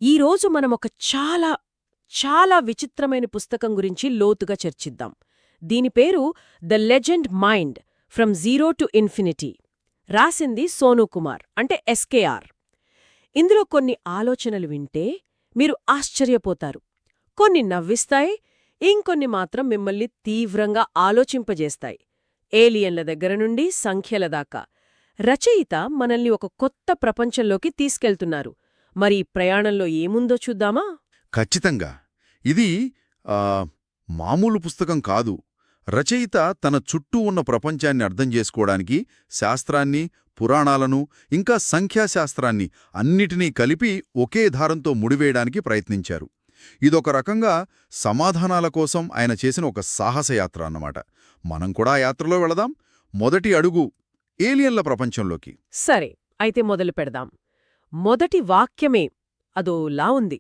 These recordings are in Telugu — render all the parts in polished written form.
ఈరోజు మనమొక చాలా, చాలా విచిత్రమైన పుస్తకం గురించి లోతుగా చర్చిద్దాం. దీని పేరు the legend mind from zero to infinity. రాసింది సోనూ కుమార్, అంటే ఎస్కేఆర్. ఇందులో కొన్ని ఆలోచనలు వింటే మీరు ఆశ్చర్యపోతారు. కొన్ని నవ్విస్తాయి, ఇంకొన్ని మాత్రం మిమ్మల్ని తీవ్రంగా ఆలోచింపజేస్తాయి. ఏలియన్ల దగ్గర నుండి సంఖ్యల దాకా రచయిత మనల్ని ఒక కొత్త ప్రపంచంలోకి తీసుకెళ్తున్నారు. మరి ఈ ప్రయాణంలో ఏముందో చూద్దామా? ఖచ్చితంగా. ఇది మామూలు పుస్తకం కాదు. రచయిత తన చుట్టూ ఉన్న ప్రపంచాన్ని అర్థం చేసుకోవడానికి శాస్త్రాన్ని, పురాణాలను, ఇంకా సంఖ్యాశాస్త్రాన్ని అన్నిటినీ కలిపి ఒకే దారంతో ముడివేయడానికి ప్రయత్నించారు. ఇదొక రకంగా సమాధానాల కోసం ఆయన చేసిన ఒక సాహసయాత్ర అన్నమాట. మనం కూడా ఆ యాత్రలో వెళదాం. మొదటి అడుగు ఏలియన్ల ప్రపంచంలోకి. సరే, అయితే మొదలు పెడదాం. మొదటి వాక్యమే అదోలా ఉంది.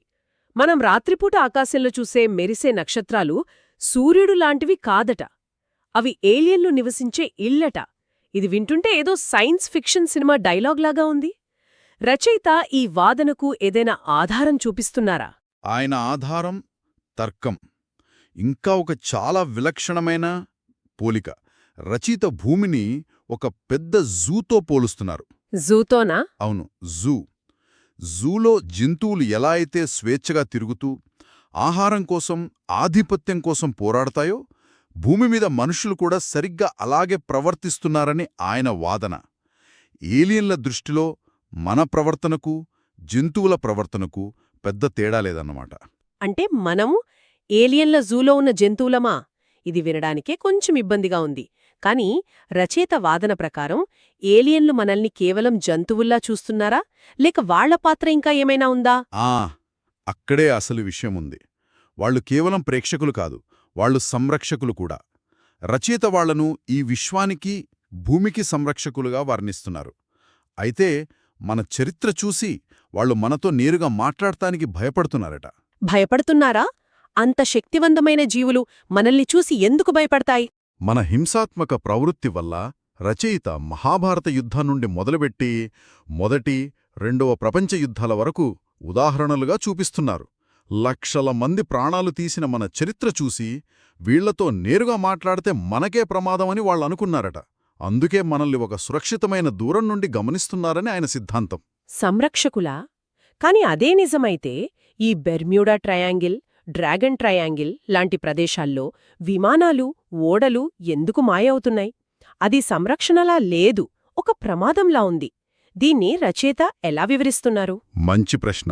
మనం రాత్రిపూట ఆకాశంలో చూసే మెరిసే నక్షత్రాలు సూర్యుడు లాంటివి కాదట. అవి ఏలియన్లు నివసించే ఇళ్లట. ఇది వింటుంటే ఏదో సైన్స్ ఫిక్షన్ సినిమా డైలాగ్లాగా ఉంది. రచయిత ఈ వాదనకు ఏదైనా ఆధారం చూపిస్తున్నారా? ఆయన ఆధారం తర్కం. ఇంకా ఒక చాలా విలక్షణమైన పోలిక. రచయిత భూమిని ఒక పెద్ద జూతో పోలుస్తున్నారు. జూతోనా? అవును, జూ. జూలో జంతువులు ఎలా అయితే స్వేచ్ఛగా తిరుగుతూ ఆహారం కోసం, ఆధిపత్యం కోసం పోరాడతాయో, భూమి మీద మనుషులు కూడా సరిగ్గా అలాగే ప్రవర్తిస్తున్నారని ఆయన వాదన. ఏలియన్ల దృష్టిలో మన ప్రవర్తనకు, జంతువుల ప్రవర్తనకు పెద్ద తేడా లేదన్నమాట. అంటే మనము ఏలియన్ల జూలో ఉన్న జంతువులమా? ఇది వినడానికే కొంచెం ఇబ్బందిగా ఉంది. కాని రచయిత వాదన ప్రకారం ఏలియన్లు మనల్ని కేవలం జంతువుల్లా చూస్తున్నారా, లేక వాళ్ల పాత్ర ఇంకా ఏమైనా ఉందా? అక్కడే అసలు విషయముంది. వాళ్లు కేవలం ప్రేక్షకులు కాదు, వాళ్లు సంరక్షకులు కూడా. రచయిత వాళ్లను ఈ విశ్వానికి, భూమికి సంరక్షకులుగా వర్ణిస్తున్నారు. అయితే మన చరిత్ర చూసి వాళ్లు మనతో నేరుగా మాట్లాడటానికి భయపడుతున్నారట. భయపడుతున్నారా? అంత శక్తివంతమైన జీవులు మనల్ని చూసి ఎందుకు భయపడతాయి? మన హింసాత్మక ప్రవృత్తి వల్ల రచయిత మహాభారత యుద్ధం నుండి మొదలుపెట్టి మొదటి, రెండవ ప్రపంచ యుద్ధాల వరకు ఉదాహరణలుగా చూపిస్తున్నారు. లక్షల మంది ప్రాణాలు తీసిన మన చరిత్ర చూసి వీళ్లతో నేరుగా మాట్లాడితే మనకే ప్రమాదమని వాళ్ళనుకున్నారట. అందుకే మనల్ని ఒక సురక్షితమైన దూరం నుండి గమనిస్తున్నారని ఆయన సిద్ధాంతం. సంరక్షకులా? కాని అదే నిజమైతే ఈ బెర్మ్యూడా ట్రయాంగిల్, డ్రాగన్ ట్రయాంగిల్ లాంటి ప్రదేశాల్లో విమానాలు, ఓడలు ఎందుకు మాయవుతున్నాయి? అది సంరక్షణలా లేదు, ఒక ప్రమాదంలా ఉంది. దీన్ని రచయిత ఎలా వివరిస్తున్నారు? మంచి ప్రశ్న.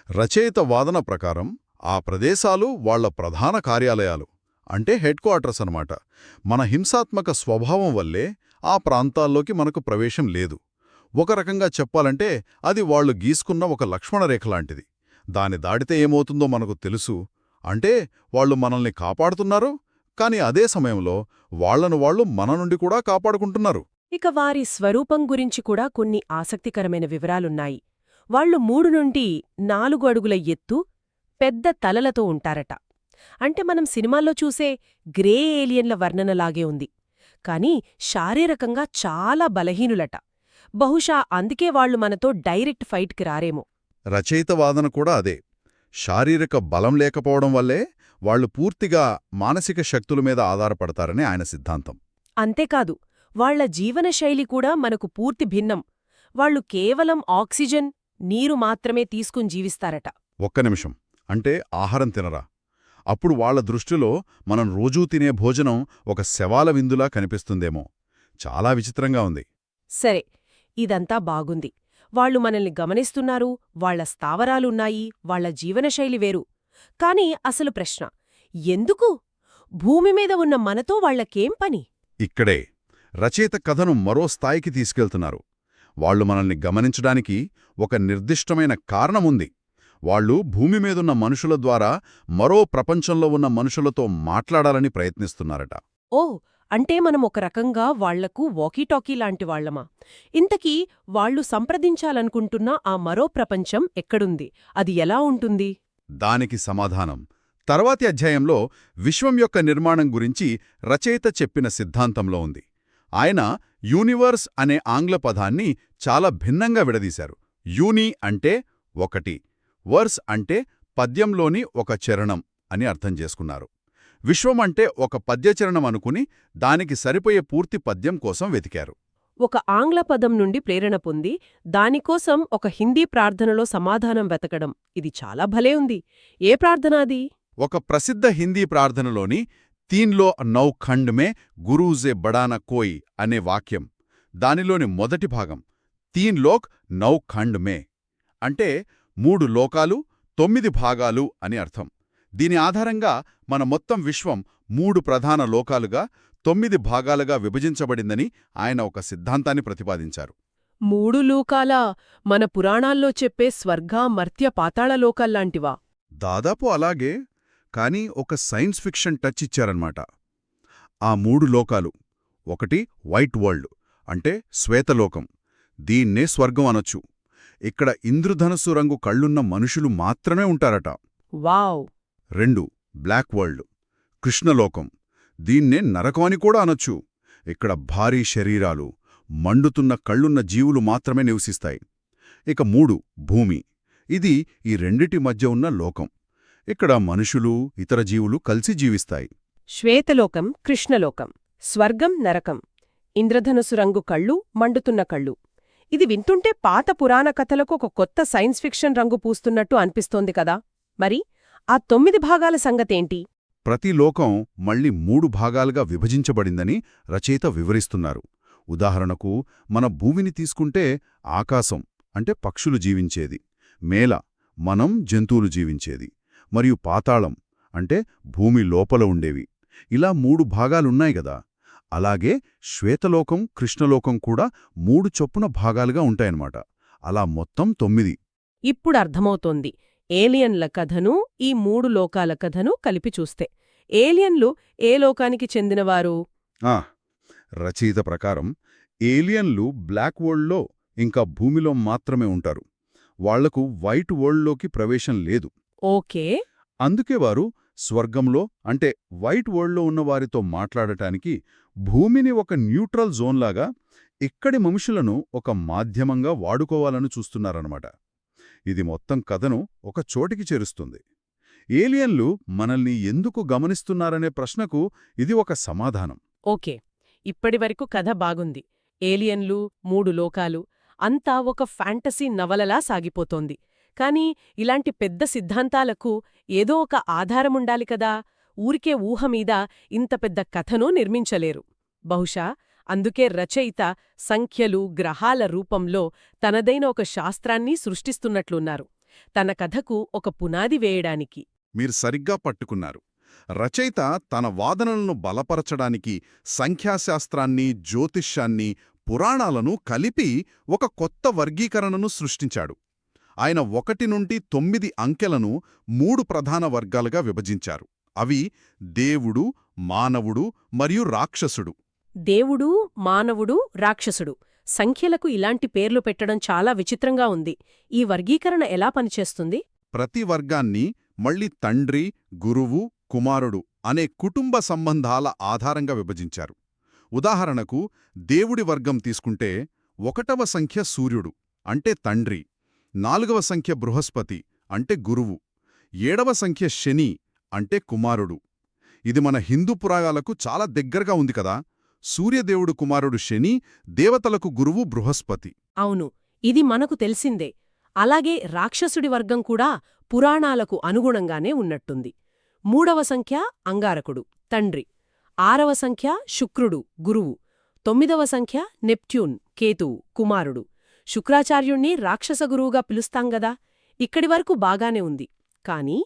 రచయిత వాదన ప్రకారం ఆ ప్రదేశాలు వాళ్ల ప్రధాన కార్యాలయాలు, అంటే హెడ్ క్వార్టర్స్ అన్నమాట. మన హింసాత్మక స్వభావం వల్లే ఆ ప్రాంతాల్లోకి మనకు ప్రవేశం లేదు. ఒక రకంగా చెప్పాలంటే అది వాళ్లు గీసుకున్న ఒక లక్ష్మణరేఖలాంటిది. దాని దాటితే ఏమవుతుందో మనకు తెలుసు. అంటే వాళ్లు మనల్ని కాపాడుతున్నారు, కాని అదే సమయంలో వాళ్లను వాళ్లు మన నుండి కూడా కాపాడుకుంటున్నారు. ఇక వారి స్వరూపం గురించి కూడా కొన్ని ఆసక్తికరమైన వివరాలున్నాయి. వాళ్లు 3 నుండి 4 అడుగుల ఎత్తు, పెద్ద తలలతో ఉంటారట. అంటే మనం సినిమాల్లో చూసే గ్రే ఏలియన్ల వర్ణనలాగే ఉంది. కాని శారీరకంగా చాలా బలహీనులట. బహుశా అందుకే వాళ్లు మనతో డైరెక్ట్ ఫైట్కి రారేమో. రచయిత వాదన కూడా అదే. శారీరక బలం లేకపోవడం వల్లే వాళ్లు పూర్తిగా మానసిక శక్తుల మీద ఆధారపడతారని ఆయన సిద్ధాంతం. అంతేకాదు, వాళ్ల జీవనశైలి కూడా మనకు పూర్తి భిన్నం. వాళ్లు కేవలం ఆక్సిజన్, నీరు మాత్రమే తీసుకుని జీవిస్తారట. ఒక్క నిమిషం. అంటే ఆహారం తినరా? అప్పుడు వాళ్ల దృష్టిలో మనం రోజూ తినే భోజనం ఒక శవాల విందులా కనిపిస్తుందేమో. చాలా విచిత్రంగా ఉంది. సరే, ఇదంతా బాగుంది. వాళ్లు మనల్ని గమనిస్తున్నారు, వాళ్ల స్థావరాలున్నాయి, వాళ్ల జీవనశైలి వేరు. కాని అసలు ప్రశ్న, ఎందుకు? భూమి మీద ఉన్న మనతో వాళ్లకేం పని? ఇక్కడే రచయిత కథను మరో స్థాయికి తీసుకెళ్తున్నారు. వాళ్లు మనల్ని గమనించడానికి ఒక నిర్దిష్టమైన కారణముంది. వాళ్లు భూమి మీదున్న మనుషుల ద్వారా మరో ప్రపంచంలో ఉన్న మనుషులతో మాట్లాడాలని ప్రయత్నిస్తున్నారట. ఓ, అంటే మనం ఒక రకంగా వాళ్లకు వాకీటాకీ లాంటి వాళ్లమా? ఇంతకీ వాళ్లు సంప్రదించాలనుకుంటున్న ఆ మరో ప్రపంచం ఎక్కడుంది? అది ఎలా ఉంటుంది? దానికి సమాధానం తర్వాతి అధ్యాయంలో విశ్వం యొక్క నిర్మాణం గురించి రచయిత చెప్పిన సిద్ధాంతంలో ఉంది. ఆయన యూనివర్స్ అనే ఆంగ్ల పదాన్ని చాలా భిన్నంగా విడదీశారు. యూని అంటే ఒకటి, వర్స్ అంటే పద్యంలోని ఒక చరణం అని అర్థం చేసుకున్నారు. విశ్వం అంటే ఒక పద్యచరణం అనుకుని దానికి సరిపోయే పూర్తి పద్యం కోసం వెతికారు. ఒక ఆంగ్ల పదం నుండి ప్రేరణ పొంది దానికోసం ఒక హిందీ ప్రార్థనలో సమాధానం వెతకడం ఇది చాలా భలే ఉంది. ఏ ప్రార్థన అది? ఒక ప్రసిద్ధ హిందీ ప్రార్థనలోని తీన్లో నౌ ఖండ్ మే గురూజే బడానా కోయి అనే వాక్యం, దానిలోని మొదటి భాగం తీన్ లోక్ నౌ ఖండ్ మే అంటే 3 లోకాలు 9 భాగాలు అని అర్థం. దీని ఆధారంగా మన మొత్తం విశ్వం 3 ప్రధాన లోకాలుగా 9 భాగాలుగా విభజించబడిందని ఆయన ఒక సిద్ధాంతాన్ని ప్రతిపాదించారు. 3 లోకాలా? మన పురాణాల్లో చెప్పే స్వర్గ మర్త్య పాతాళ లోకాల్లాంటివా? దాదాపు అలాగే, కానీ ఒక సైన్స్ ఫిక్షన్ టచ్ ఇచ్చారన్నమాట. ఆ 3 లోకాలు, ఒకటి వైట్ వరల్డ్ అంటే శ్వేతలోకం, దీన్నే స్వర్గం అనొచ్చు. ఇక్కడ ఇంద్రధనస్సు రంగు కళ్ళున్న మనుషులు మాత్రమే ఉంటారట. వావ్! 2 బ్లాక్ వరల్డ్ కృష్ణలోకం, దీన్నే నరకం అని కూడా అనొచ్చు. ఇక్కడ భారీ శరీరాలు, మండుతున్న కళ్ళున్న జీవులు మాత్రమే నివసిస్తాయి. ఇక 3 భూమి, ఇది ఈ రెండిటి మధ్య ఉన్న లోకం. ఇక్కడ మనుషులు ఇతర జీవులు కలిసి జీవిస్తాయి. శ్వేతలోకం, కృష్ణలోకం, స్వర్గం, నరకం, ఇంద్రధనుసు రంగు కళ్ళు, మండుతున్న కళ్ళు. ఇది వింటుంటే పాత పురాణ కథలకు ఒక కొత్త సైన్స్ ఫిక్షన్ రంగు పూస్తున్నట్టు అనిపిస్తోంది కదా. మరి ఆ 9 భాగాల సంగతేంటి? ప్రతి లోకం మళ్ళీ 3 భాగాలుగా విభజించబడిందని రచయిత వివరిస్తున్నారు. ఉదాహరణకు మన భూమిని తీసుకుంటే ఆకాశం అంటే పక్షులు జీవించేది, మేల మనం జంతువులు జీవించేది, మరియు పాతాళం అంటే భూమి లోపల ఉండేవి. ఇలా 3 భాగాలున్నాయి గదా. అలాగే శ్వేతలోకం, కృష్ణలోకం కూడా 3 చొప్పున భాగాలుగా ఉంటాయన్నమాట. అలా మొత్తం 9. ఇప్పుడు అర్థమవుతోంది ఏలియన్ల కథను, ఈ 3 లోకాల కథను కలిపి చూస్తే. ఏలియన్లు ఏ లోకానికి చెందినవారు? రచయిత ప్రకారం ఏలియన్లు బ్లాక్ వరల్డ్లో ఇంకా భూమిలో మాత్రమే ఉంటారు. వాళ్లకు వైట్ వరల్డ్లోకి ప్రవేశం లేదు. ఓకే. అందుకే వారు స్వర్గంలో అంటే వైట్ వరల్డ్లో ఉన్నవారితో మాట్లాడటానికి భూమిని ఒక న్యూట్రల్ జోన్లాగా, ఇక్కడి మనుషులను ఒక మాధ్యమంగా వాడుకోవాలని చూస్తున్నారన్నమాట. ఇది మొత్తం కథను ఒక చోటికి చేరుస్తుంది. ఏలియన్లు మనల్ని ఎందుకు గమనిస్తున్నారనే ప్రశ్నకు ఇది ఒక సమాధానం. ఓకే, ఇప్పటివరకు కథ బాగుంది. ఏలియన్లు, 3 లోకాలు అంతా ఒక ఫ్యాంటసీ నవలలా సాగిపోతోంది. కానీ ఇలాంటి పెద్ద సిద్ధాంతాలకు ఏదో ఒక ఆధారముండాలి కదా. ఊరికే ఊహమీద ఇంత పెద్ద కథను నిర్మించలేరు. బహుశా అందుకే రచయిత సంఖ్యలు, గ్రహాల రూపంలో తనదైన ఒక శాస్త్రాన్ని సృష్టిస్తున్నట్లున్నారు, తన కథకు ఒక పునాది వేయడానికి. మీరు సరిగ్గా పట్టుకున్నారు. రచయిత తన వాదనలను బలపరచడానికి సంఖ్యాశాస్త్రాన్ని, జ్యోతిష్యాన్ని, పురాణాలను కలిపి ఒక కొత్త వర్గీకరణను సృష్టించాడు. ఆయన 1 నుండి 9 అంకెలను 3 ప్రధాన వర్గాలుగా విభజించారు. అవి దేవుడు, మానవుడు మరియు రాక్షసుడు. దేవుడు, మానవుడు, రాక్షసుడు. సంఖ్యలకు ఇలాంటి పేర్లు పెట్టడం చాలా విచిత్రంగా ఉంది. ఈ వర్గీకరణ ఎలా పనిచేస్తుంది? ప్రతి వర్గాన్ని మళ్ళీ తండ్రి, గురువు, కుమారుడు అనే కుటుంబ సంబంధాల ఆధారంగా విభజించారు. ఉదాహరణకు దేవుడి వర్గం తీసుకుంటే 1వ సంఖ్య సూర్యుడు అంటే తండ్రి, 4వ సంఖ్య బృహస్పతి అంటే గురువు, 7వ సంఖ్య శని అంటే కుమారుడు. ఇది మన హిందూ పురాణాలకు చాలా దగ్గరగా ఉంది కదా. సూర్యదేవుడు కుమారుడు శని, దేవతలకు గురువు బృహస్పతి. అవును, ఇది మనకు తెలిసిందే. అలాగే రాక్షసుడి వర్గం కూడా పురాణాలకు అనుగుణంగానే ఉన్నట్టుంది. 3వ సంఖ్య అంగారకుడు, తండ్రి, 6వ సంఖ్య శుక్రుడు, గురువు, 9వ సంఖ్య నెప్ట్యూన్, కేతువు, కుమారుడు. శుక్రాచార్యుణ్ణి రాక్షస గురువుగా పిలుస్తాంగదా. ఇక్కడి వరకు బాగానే ఉంది. కాని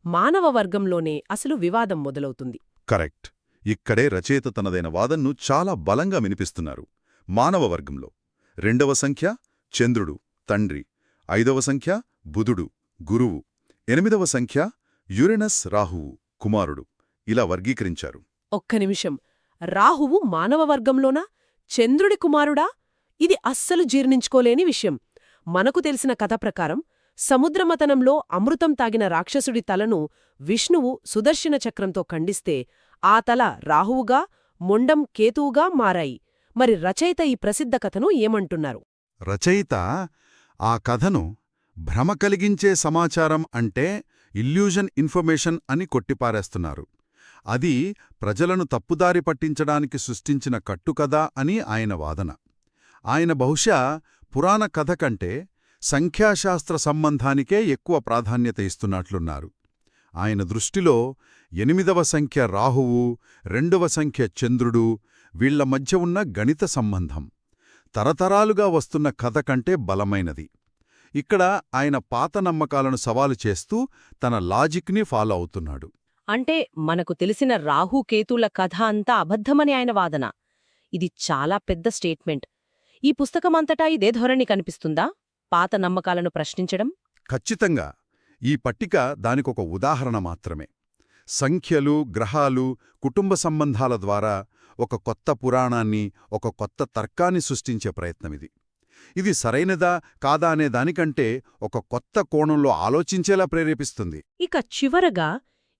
మానవ వర్గంలోనే అసలు వివాదం మొదలవుతుంది. కరెక్ట్. ఇక్కడే రచయిత తనదైన వాదన్ను చాలా బలంగా వినిపిస్తున్నారు. మానవ వర్గంలో 2వ సంఖ్య చంద్రుడు, తండ్రి, 5వ సంఖ్య బుధుడు, గురువు, 8వ సంఖ్య యురేనస్, రాహువు, కుమారుడు. ఇలా వర్గీకరించారు. ఒక్క నిమిషం, రాహువు మానవ వర్గంలోనా? చంద్రుడి కుమారుడా? ఇది అస్సలు జీర్ణించుకోలేని విషయం. మనకు తెలిసిన కథ ప్రకారం సముద్రమతనంలో అమృతం తాగిన రాక్షసుడి తలను విష్ణువు సుదర్శన చక్రంతో ఖండిస్తే ఆ తల రాహువుగా, మొండం కేతువుగా మారాయి. మరి రచయిత ఈ ప్రసిద్ధ కథను ఏమంటున్నారు? రచయిత ఆ కథను భ్రమ కలిగించే సమాచారం అంటే ఇల్యూజన్ ఇన్ఫర్మేషన్ అని కొట్టిపారేస్తున్నారు. అది ప్రజలను తప్పుదారి పట్టించడానికి సృష్టించిన కట్టుకథ అని ఆయన వాదన. ఆయన బహుశా పురాణ కథ కంటే సంఖ్యాశాస్త్ర సంబంధానికే ఎక్కువ ప్రాధాన్యత ఇస్తున్నట్లున్నారు. ఆయన దృష్టిలో 8వ సంఖ్య రాహువు, 2వ సంఖ్య చంద్రుడు, వీళ్ల మధ్య ఉన్న గణిత సంబంధం తరతరాలుగా వస్తున్న కథ కంటే బలమైనది. ఇక్కడ ఆయన పాత నమ్మకాలను సవాలు చేస్తూ తన లాజిక్ని ఫాలో అవుతున్నాడు. అంటే మనకు తెలిసిన రాహుకేతుల కథ అంతా అబద్ధమని ఆయన వాదన. ఇది చాలా పెద్ద స్టేట్మెంట్. ఈ పుస్తకమంతటా ఇదే ధోరణి కనిపిస్తుందా? పాత నమ్మకాలను ప్రశ్నించడం? ఖచ్చితంగా. ఈ పట్టిక దానికొక ఉదాహరణ మాత్రమే. సంఖ్యలు, గ్రహాలు, కుటుంబ సంబంధాల ద్వారా ఒక కొత్త పురాణాన్ని, ఒక కొత్త తర్కాన్ని సృష్టించే ప్రయత్నమిది. ఇది సరైనదా కాదా అనే దానికంటే ఒక కొత్త కోణంలో ఆలోచించేలా ప్రేరేపిస్తుంది. ఇక చివరగా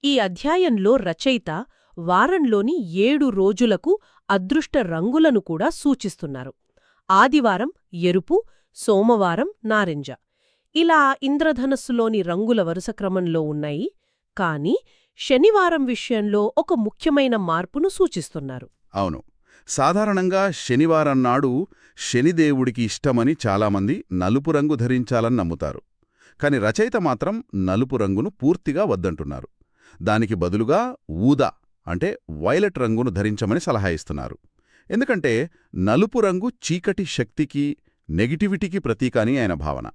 ఈ అధ్యాయంలో రచయిత వారంలోని 7 రోజులకు అదృష్ట రంగులను కూడా సూచిస్తున్నారు. ఆదివారం ఎరుపు, సోమవారం నారింజ. ఇలా ఇంద్రధనస్సులోని రంగుల వరుస క్రమంలో ఉన్నాయి. కానీ శనివారం విషయంలో ఒక ముఖ్యమైన మార్పును సూచిస్తున్నారు. అవును. సాధారణంగా శనివారం నాడు శనిదేవుడికి ఇష్టమని చాలామంది నలుపు రంగు ధరించాలని నమ్ముతారు. కాని రచయిత మాత్రం నలుపు రంగును పూర్తిగా వద్దంటున్నారు. దానికి బదులుగా ఊదా అంటే వైలెట్ రంగును ధరించమని సలహా ఇస్తున్నారు. ఎందుకంటే నలుపు రంగు చీకటి శక్తికి, నెగిటివిటీకి ప్రతీక అని ఆయన భావన.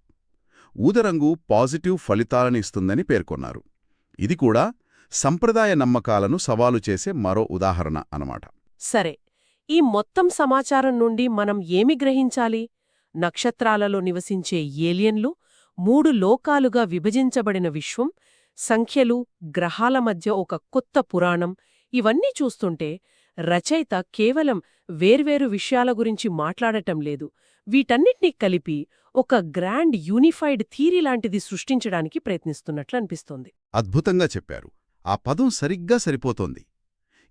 ఊదరంగు పాజిటివ్ ఫలితాలని ఇస్తుందని పేర్కొన్నారు. ఇది కూడా సంప్రదాయ నమ్మకాలను సవాలు చేసే మరో ఉదాహరణ అన్నమాట. సరే, ఈ మొత్తం సమాచారం నుండి మనం ఏమి గ్రహించాలి? నక్షత్రాలలో నివసించే ఏలియన్లు, 3 లోకాలుగా విభజించబడిన విశ్వం, సంఖ్యలు, గ్రహాల మధ్య ఒక కొత్త పురాణం, ఇవన్నీ చూస్తుంటే రచయిత కేవలం వేర్వేరు విషయాల గురించి మాట్లాడటం లేదు. వీటన్నిటినీ కలిపి ఒక గ్రాండ్ యూనిఫైడ్ థీరీ లాంటిది సృష్టించడానికి ప్రయత్నిస్తున్నట్లు అనిపిస్తోంది. అద్భుతంగా చెప్పారు. ఆ పదం సరిగ్గా సరిపోతోంది.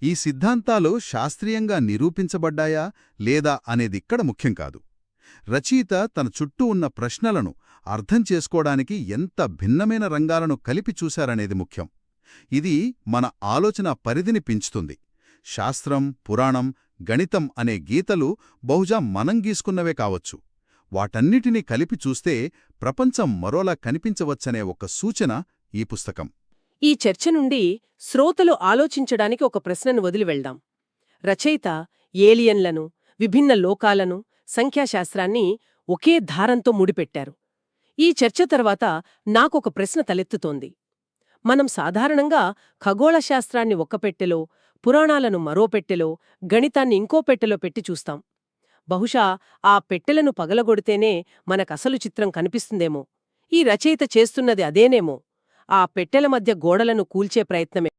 ఈ సిద్ధాంతాలు శాస్త్రీయంగా నిరూపించబడ్డాయా లేదా అనేదిక్కడ ముఖ్యం కాదు. రచయిత తన చుట్టూ ఉన్న ప్రశ్నలను అర్థం చేసుకోవడానికి ఎంత భిన్నమైన రంగాలను కలిపి చూశారనేది ముఖ్యం. ఇది మన ఆలోచన పరిధిని పెంచుతుంది. శాస్త్రం, పురాణం, గణితం అనే గీతలు బహుశా మనం గీసుకున్నవే కావచ్చు. వాటన్నిటినీ కలిపి చూస్తే ప్రపంచం మరోలా కనిపించవచ్చనే ఒక సూచన ఈ పుస్తకం. ఈ చర్చ నుండి శ్రోతలు ఆలోచించడానికి ఒక ప్రశ్నను వదిలి వెళ్దాం. రచయిత ఏలియన్లను, విభిన్న లోకాలను, సంఖ్యాశాస్త్రాన్ని ఒకే ధారంతో ముడిపెట్టారు. ఈ చర్చ తర్వాత నాకొక ప్రశ్న తలెత్తుతోంది. మనం సాధారణంగా ఖగోళశాస్త్రాన్ని ఒక పెట్టెలో, పురాణాలను మరో పెట్టెలో, గణితాన్ని ఇంకో పెట్టెలో పెట్టి చూస్తాం. బహుశా ఆ పెట్టెలను పగలగొడితేనే మనకసలు చిత్రం కనిపిస్తుందేమో. ఈ రచయిత చేస్తున్నది అదేనేమో. ఆ పెట్టెల మధ్య గోడలను కూల్చే ప్రయత్నమే.